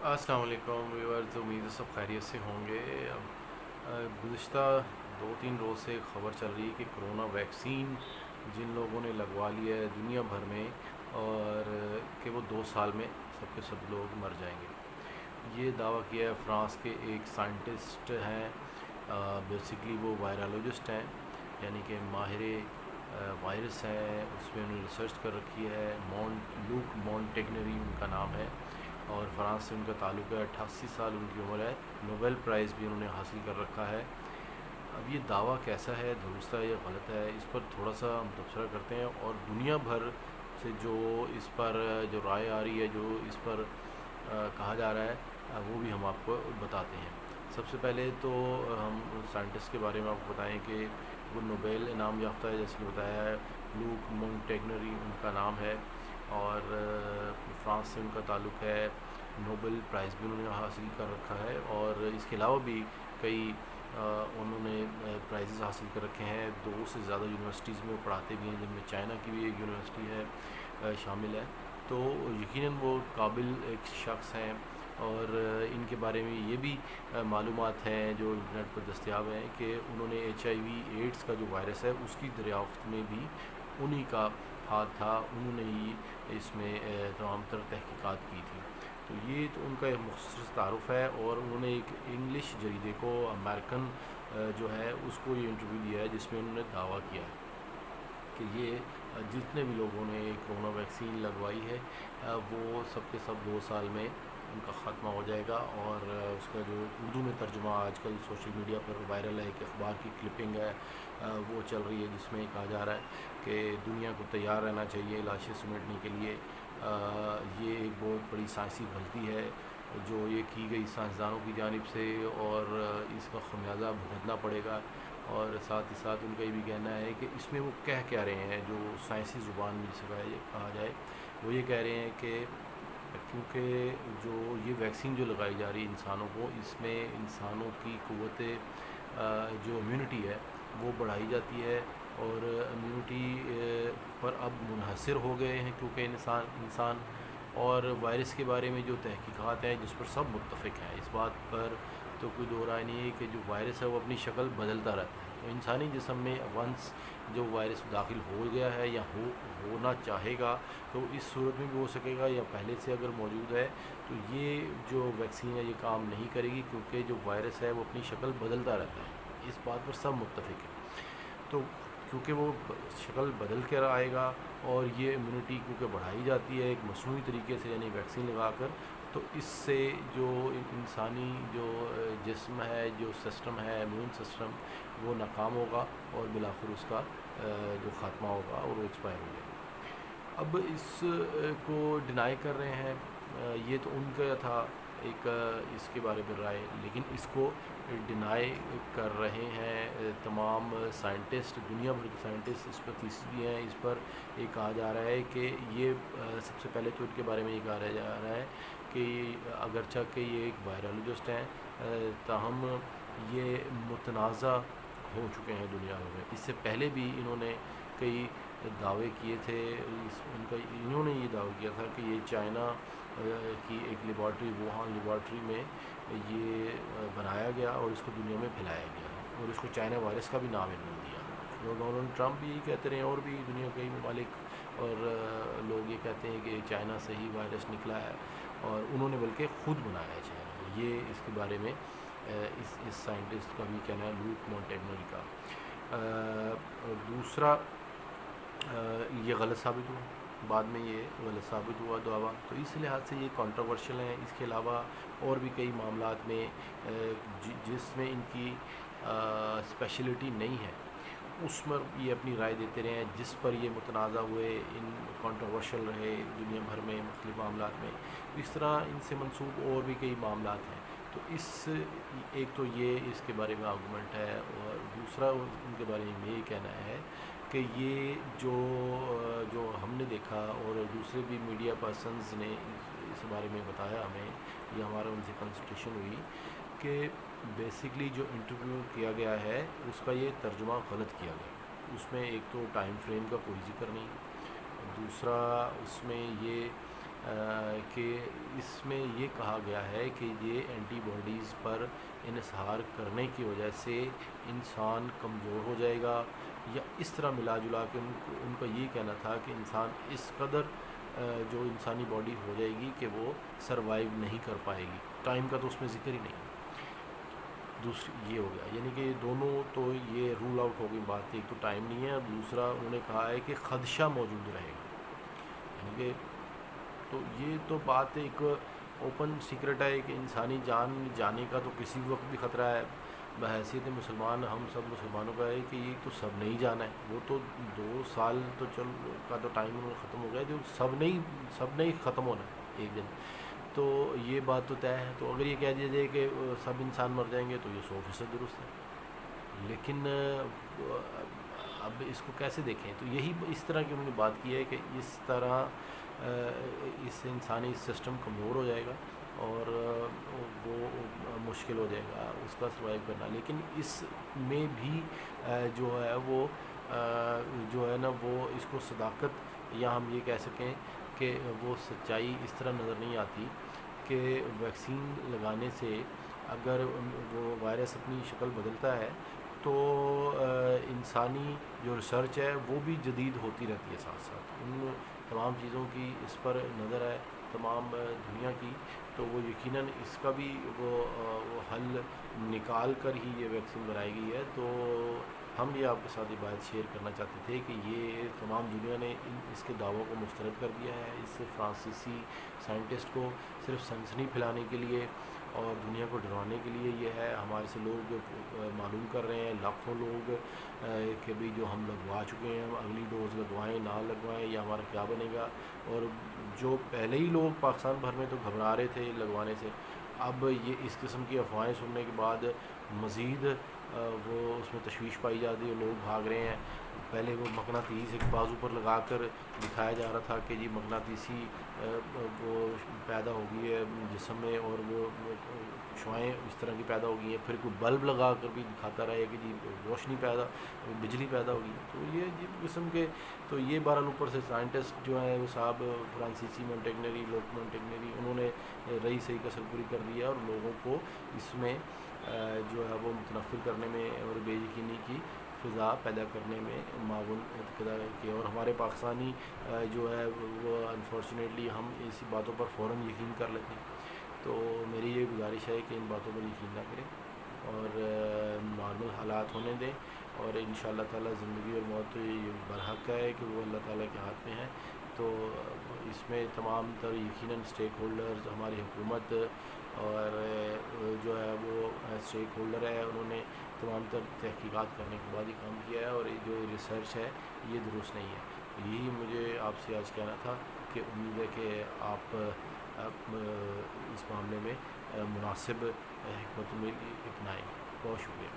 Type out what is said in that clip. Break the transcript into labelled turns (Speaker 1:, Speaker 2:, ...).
Speaker 1: अस्सलाम वालेकुम व्यूअर्स, उम्मीद है सब खैरियत से होंगे। अब गुज़िश्ता 2-3 रोज़ से खबर चल रही है कि कोरोना वैक्सीन जिन लोगों ने लगवा लिया है दुनिया भर में, और कि वो 2 साल में सब के सब लोग मर जाएंगे। ये दावा किया है फ्रांस के एक साइंटिस्ट हैं। बेसिकली वो वायरोलॉजिस्ट हैं, यानी कि माहिर वायरस हैं। उसमें उन्होंने रिसर्च कर रखी है। लूक मॉन्टेगनरी उनका नाम है, और फ्रांस से उनका ताल्लुक़ है। 88 साल उनकी उम्र है। नोबेल प्राइज़ भी उन्होंने हासिल कर रखा है। अब ये दावा कैसा है, दुरुस्त है या गलत है, इस पर थोड़ा सा हम तबसरा करते हैं, और दुनिया भर से जो इस पर जो राय आ रही है, जो इस पर कहा जा रहा है, वो भी हम आपको बताते हैं। सबसे पहले तो हम साइंटिस्ट के बारे में आपको बताएं कि वो नोबेल इनाम याफ्ता है, जैसे कि बताया है। लूक मॉन्टेगनरी उनका नाम है, और फ्रांस से उनका ताल्लुक़ है। नोबेल प्राइज़ भी उन्होंने हासिल कर रखा है, और इसके अलावा भी कई उन्होंने प्राइज़ हासिल कर रखे हैं। 2 से ज़्यादा यूनिवर्सिटीज़ में वो पढ़ाते भी हैं, जिनमें चाइना की भी एक यूनिवर्सिटी है शामिल है। तो यकीनन वो काबिल एक शख्स हैं, और इनके बारे में ये भी मालूमात हैं जो इंटरनेट पर दस्तयाब हैं कि उन्होंने HIV एड्स का जो वायरस है उसकी दरियाफ्त में भी उन्हीं का हाथ था। उन्होंने ही इसमें तमाम तर तहकीकात की थी। तो ये तो उनका एक मुख्तसर तारुफ़ है, और उन्होंने एक इंग्लिश जरीदे को, अमेरिकन जो है, उसको ये इंटरव्यू दिया है, जिसमें उन्होंने दावा किया है कि ये जितने भी लोगों ने कोरोना वैक्सीन लगवाई है, वो सब के सब 2 साल में उनका ख़त्मा हो जाएगा। और उसका जो उर्दू में तर्जुमा आजकल सोशल मीडिया पर वायरल है, एक अखबार की क्लिपिंग है, वो चल रही है, जिसमें कहा जा रहा है कि दुनिया को तैयार रहना चाहिए लाशें समेटने के लिए। ये एक बहुत बड़ी साइंसी गलती है जो ये की गई साइंसदानों की जानिब से, और इसका खमियाजा भुगतना पड़ेगा। और साथ ही साथ उनका ये भी कहना है कि इसमें वो कह क्या रहे हैं, जो साइंसी ज़ुबान में जिसे कहा जाए, वो ये कह रहे हैं कि क्योंकि जो ये वैक्सीन जो लगाई जा रही है इंसानों को, इसमें इंसानों की क़ुव्वत जो इम्यूनिटी है वो बढ़ाई जाती है, और इम्यूनिटी पर अब मुनहसर हो गए हैं, क्योंकि इंसान इंसान और वायरस के बारे में जो तहकीकात हैं, जिस पर सब मुत्तफ़िक हैं, इस बात पर तो कोई दो राय नहीं है कि जो वायरस है वो अपनी शक्ल बदलता रहता है। तो इंसानी जिस्म में वंस जो वायरस दाखिल हो गया है या होना चाहेगा, तो इस सूरत में भी हो सकेगा, या पहले से अगर मौजूद है तो ये जो वैक्सीन है ये काम नहीं करेगी, क्योंकि जो वायरस है वो अपनी शक्ल बदलता रहता है। इस बात पर सब मुत्तफ़िक है। तो क्योंकि वो शक्ल बदल कर आएगा, और ये इम्यूनिटी क्योंकि बढ़ाई जाती है एक मसनूई तरीके से, यानी वैक्सीन लगाकर, तो इससे जो इंसानी जो जिस्म है, जो सिस्टम है, इम्यून सिस्टम, वो नाकाम होगा, और बिलाखिर उसका जो ख़ात्मा होगा और वो एक्सपायर हो जाएगा। अब इस को डिनाई कर रहे हैं, ये तो उनका था एक इसके बारे में राय, लेकिन इसको डिनाई कर रहे हैं तमाम साइंटिस्ट, दुनिया भर के साइंटिस्ट इस पर थीसिस भी हैं। इस पर ये कहा जा रहा है कि ये सबसे पहले तो इनके बारे में ये कहा जा रहा है कि अगरचा कि ये एक वायरोलॉजिस्ट हैं, ताहम ये मुतनाज़ा हो चुके हैं दुनिया भर में। इससे पहले भी इन्होंने कई दावे किए थे। इन्होंने ये दावा किया था कि ये चाइना की एक लेबॉर्ट्री, वुहान लेबॉर्ट्री में ये बनाया गया, और इसको दुनिया में फैलाया गया, और इसको चाइना वायरस का भी नाम इन्होंने दिया। और डोनाल्ड ट्रंप भी यही कहते रहे, और भी दुनिया के कई ममालिक और लोग ये कहते हैं कि चाइना से ही वायरस निकला है, और उन्होंने बल्कि ख़ुद बनाया है चाइना। ये इसके बारे में इस साइंटिस्ट का भी कहना है, लूक मॉन्टेगनरी का। दूसरा, ये गलत साबित हुआ, बाद में ये गलत साबित हुआ दावा, तो इस लिहाज से ये कंट्रोवर्शियल है। इसके अलावा और भी कई मामलात में जिसमें इनकी स्पेशलिटी नहीं है, उस पर ये अपनी राय देते रहे हैं, जिस पर ये मुतनाज़ा हुए, इन कंट्रोवर्शियल रहे दुनिया भर में मुख्तलिफ़ मामलात में। इस तरह इनसे मंसूब और भी कई मामलात हैं। तो एक तो ये इसके बारे में आर्गूमेंट है, और दूसरा उनके बारे में ये कहना है कि ये जो हमने देखा, और दूसरे भी मीडिया पर्सनस ने इस बारे में बताया हमें, ये हमारा उनसे कंसल्टेशन हुई कि बेसिकली जो इंटरव्यू किया गया है उसका ये तर्जुमा गलत किया गया। उसमें एक तो टाइम फ्रेम का कोई ज़िक्र नहीं, दूसरा उसमें ये کہ اس میں یہ کہا گیا ہے کہ یہ اینٹی باڈیز پر انحصار کرنے کی وجہ سے انسان کمزور ہو جائے گا، یا اس طرح ملا جلا کے ان کا یہ کہنا تھا کہ انسان اس قدر جو انسانی باڈی ہو جائے گی کہ وہ سروائیو نہیں کر پائے گی۔ ٹائم کا تو اس میں ذکر ہی نہیں۔ دوسری یہ ہو گیا، یعنی کہ دونوں تو یہ رول آؤٹ ہو گئی بات، ایک تو ٹائم نہیں ہے، دوسرا انہوں نے کہا ہے کہ خدشہ موجود رہے گا، یعنی کہ تو یہ تو بات ایک اوپن سیکرٹ ہے کہ انسانی جان جانے کا تو کسی وقت بھی خطرہ ہے۔ بحیثیت مسلمان ہم سب مسلمانوں کا ہے کہ یہ تو سب نہیں جانا ہے، وہ تو 2 سال تو کا تو ٹائم انہوں نے ختم ہو گیا، جو سب نہیں ختم ہونا ہے ایک دن، تو یہ بات تو طے ہے۔ تو اگر یہ کہہ دیا جائے کہ سب انسان مر جائیں گے تو یہ 100% درست ہے، لیکن اب اس کو کیسے دیکھیں؟ تو یہی اس طرح کی انہوں نے بات کی ہے کہ اس طرح اس انسانی سسٹم کمزور ہو جائے گا اور وہ مشکل ہو جائے گا اس کا سروائیو کرنا، لیکن اس میں بھی جو ہے وہ جو ہے نا وہ اس کو صداقت، یا ہم یہ کہہ سکیں کہ وہ سچائی اس طرح نظر نہیں آتی کہ ویکسین لگانے سے اگر وہ وائرس اپنی شکل بدلتا ہے تو انسانی جو ریسرچ ہے وہ بھی جدید ہوتی رہتی ہے ساتھ ساتھ، ان تمام چیزوں کی اس پر نظر ہے تمام دنیا کی، تو وہ یقیناً اس کا بھی وہ حل نکال کر ہی یہ ویکسین بنائی گئی ہے۔ تو ہم یہ آپ کے ساتھ یہ بات شیئر کرنا چاہتے تھے کہ یہ تمام دنیا نے اس کے دعووں کو مسترد کر دیا ہے، اس فرانسیسی سائنٹسٹ کو صرف سنسنی پھیلانے کے لیے اور دنیا کو ڈرانے کے لیے یہ ہے، ہمارے سے لوگ معلوم کر رہے ہیں لاکھوں لوگ کہ بھی جو ہم لگوا چکے ہیں اگلی ڈوز لگوائیں نہ لگوائیں یا ہمارا کیا بنے گا، اور جو پہلے ہی لوگ پاکستان بھر میں تو گھبرا رہے تھے لگوانے سے، اب یہ اس قسم کی افواہیں سننے کے بعد مزید وہ اس میں تشویش پائی جاتی ہے، لوگ بھاگ رہے ہیں۔ پہلے وہ مقناطیس ایک بازو پر لگا کر دکھایا جا رہا تھا کہ جی مقناطیسی وہ پیدا ہو گئی ہے جسم میں، اور وہ شعاعیں اس طرح کی پیدا ہو گئی ہیں، پھر کوئی بلب لگا کر بھی دکھاتا رہا ہے کہ جی روشنی بجلی پیدا ہوگی، تو یہ عجیب قسم کے، تو یہ بہرحال اوپر سے سائنٹسٹ جو ہیں وہ صاحب فرانسیسی مونٹیگنری انہوں نے رہی صحیح کسر پوری کر دی ہے اور لوگوں کو اس میں جو ہے وہ متنفر کرنے میں اور بے یقینی کی فضا پیدا کرنے میں معاون کیا، اور ہمارے پاکستانی جو ہے وہ انفارچونیٹلی ہم ایسی باتوں پر فوراً یقین کر لیتے ہیں۔ تو میری یہ گزارش ہے کہ ان باتوں پر یقین نہ کریں اور نارمل حالات ہونے دیں، اور ان شاء اللہ تعالیٰ زندگی اور موت تو یہ برحق ہے کہ وہ اللہ تعالیٰ کے ہاتھ میں ہے۔ تو اس میں تمام تر یقیناً اسٹیک ہولڈرز، ہماری حکومت اور جو ہے وہ اسٹیک ہولڈر ہے، انہوں نے تمام تر تحقیقات کرنے کے بعد یہ کام کیا ہے، اور یہ جو ریسرچ ہے یہ درست نہیں ہے۔ یہی مجھے آپ سے آج کہنا تھا کہ امید ہے کہ آپ اس معاملے میں مناسب حکمت عملی اپنائیں۔ بہت شکریہ۔